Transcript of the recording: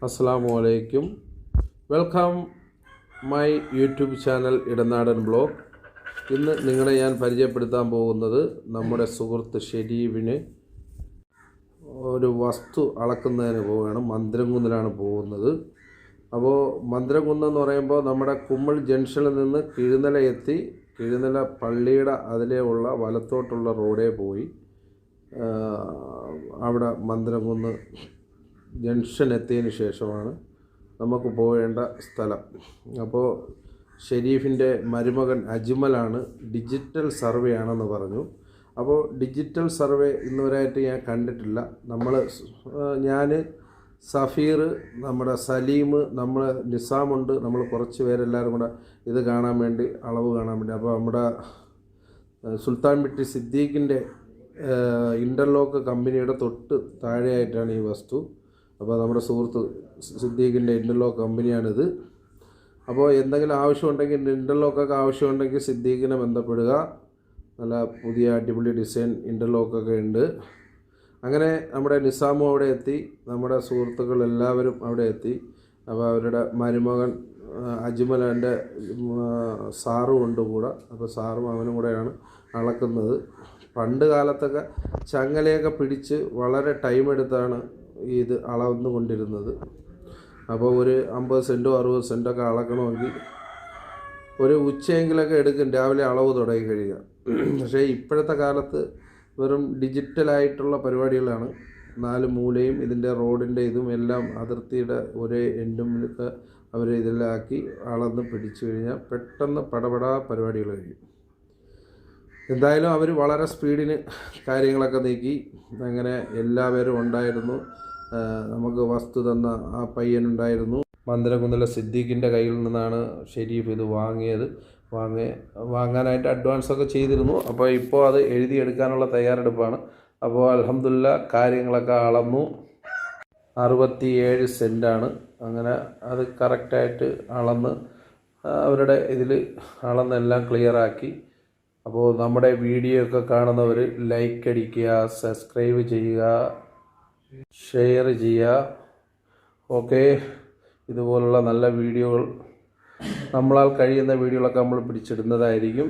അസ്സലാമു അലൈക്കും. Welcome my YouTube channel Idanadan blog. ഇന്ന് നിങ്ങളെ ഞാൻ പരിചയപ്പെടുത്താൻ പോകുന്നത് നമ്മുടെ സുഹൃത്ത് ഷെരീഫിന് ഒരു വസ്തു അളക്കുന്നതിന് പോവുകയാണ്. മന്ദിരംകുന്നിലാണ് പോകുന്നത്. അപ്പോൾ മന്ദിരംകുന്ന് പറയുമ്പോൾ നമ്മുടെ കുമ്മൾ ജംഗ്ഷനിൽ നിന്ന് കിഴുന്നല എത്തി കിഴുന്നല പള്ളിയുടെ അതിലേ ഉള്ള വലത്തോട്ടുള്ള റോഡേ പോയി അവിടെ മന്ദിരംകുന്ന് ജംഗ്ഷൻ എത്തിയതിന് ശേഷമാണ് നമുക്ക് പോകേണ്ട സ്ഥലം. അപ്പോൾ ഷെരീഫിൻ്റെ മരുമകൻ അജ്മലാണ് ഡിജിറ്റൽ സർവേ ആണെന്ന് പറഞ്ഞു. അപ്പോൾ ഡിജിറ്റൽ സർവേ ഇന്നുവരെയായിട്ട് ഞാൻ കണ്ടിട്ടില്ല. ഞാൻ സഫീർ, നമ്മുടെ സലീം, നമ്മൾ നിസാമുണ്ട്, നമ്മൾ കുറച്ച് പേരെല്ലാവരും കൂടെ ഇത് കാണാൻ വേണ്ടി, അളവ് കാണാൻ വേണ്ടി. അപ്പോൾ നമ്മുടെ സുൽത്താൻ ബിട്ടി സിദ്ദീഖിൻ്റെ ഇൻ്റർലോക്ക് കമ്പനിയുടെ തൊട്ട് താഴെയായിട്ടാണ് ഈ വസ്തു. അപ്പോൾ നമ്മുടെ സുഹൃത്ത് സിദ്ദീഖിൻ്റെ ഇൻ്റർലോക്ക് കമ്പനിയാണിത്. അപ്പോൾ എന്തെങ്കിലും ആവശ്യമുണ്ടെങ്കിൽ, ഇൻ്റർലോക്കൊക്കെ ആവശ്യമുണ്ടെങ്കിൽ സിദ്ദീഖിനെ ബന്ധപ്പെടുക. നല്ല പുതിയ അടിപൊളി ഡിസൈൻ ഇൻ്റർലോക്കൊക്കെ ഉണ്ട്. അങ്ങനെ നമ്മുടെ നിസാമും അവിടെ എത്തി, നമ്മുടെ സുഹൃത്തുക്കൾ എല്ലാവരും അവിടെ എത്തി. അപ്പോൾ അവരുടെ മരുമകൻ അജ്മലിൻ്റെ സാറും ഉണ്ട് കൂടെ. അപ്പോൾ സാറും അവനും കൂടെയാണ് അളക്കുന്നത്. പണ്ട് കാലത്തൊക്കെ ചങ്ങലയൊക്കെ പിടിച്ച് വളരെ ടൈം എടുത്താണ് ഇത് അളന്നു കൊണ്ടിരുന്നത്. അപ്പോൾ ഒരു 50 സെൻറ്റോ 60 സെൻറ്റൊക്കെ അളക്കണമെങ്കിൽ ഒരു ഉച്ചയെങ്കിലൊക്കെ എടുക്കും, രാവിലെ അളവ് തുടങ്ങി കഴിയുക. പക്ഷേ ഇപ്പോഴത്തെ കാലത്ത് വെറും ഡിജിറ്റലായിട്ടുള്ള പരിപാടികളാണ്. 4 മൂലയും ഇതിൻ്റെ റോഡിൻ്റെ ഇതും എല്ലാം അതിർത്തിയുടെ ഒരേ എൻഡുമിലൊക്കെ അവർ ഇതെല്ലാം ആക്കി അളന്ന് പിടിച്ചു കഴിഞ്ഞാൽ പെട്ടെന്ന് പടപടാ പരിപാടികൾ കഴിയും. എന്തായാലും അവർ വളരെ സ്പീഡിന് കാര്യങ്ങളൊക്കെ നീക്കി. അങ്ങനെ എല്ലാവരും ഉണ്ടായിരുന്നു. നമുക്ക് വസ്തു തന്ന ആ പയ്യനുണ്ടായിരുന്നു. മന്ദിരംകുന്നിലെ സിദ്ദീഖിൻ്റെ കയ്യിൽ നിന്നാണ് ഷെരീഫ് ഇത് വാങ്ങാനായിട്ട് അഡ്വാൻസൊക്കെ ചെയ്തിരുന്നു. അപ്പോൾ ഇപ്പോൾ അത് എഴുതിയെടുക്കാനുള്ള തയ്യാറെടുപ്പാണ്. അപ്പോൾ അൽഹംദുലില്ലാ കാര്യങ്ങളൊക്കെ അളന്നു. 67 സെൻറ്റാണ്. അങ്ങനെ അത് കറക്റ്റായിട്ട് അളന്ന് അവരുടെ ഇതിൽ അളന്നെല്ലാം ക്ലിയറാക്കി. അപ്പോൾ നമ്മുടെ വീഡിയോ ഒക്കെ കാണുന്നവർ ലൈക്ക് അടിക്കുക, സബ്സ്ക്രൈബ് ചെയ്യുക, ഷെയർ ചെയ്യുക. ഓക്കെ, ഇതുപോലുള്ള നല്ല വീഡിയോകൾ, നമ്മളാൽ കഴിയുന്ന വീഡിയോകളൊക്കെ നമ്മൾ പിടിച്ചിടുന്നതായിരിക്കും.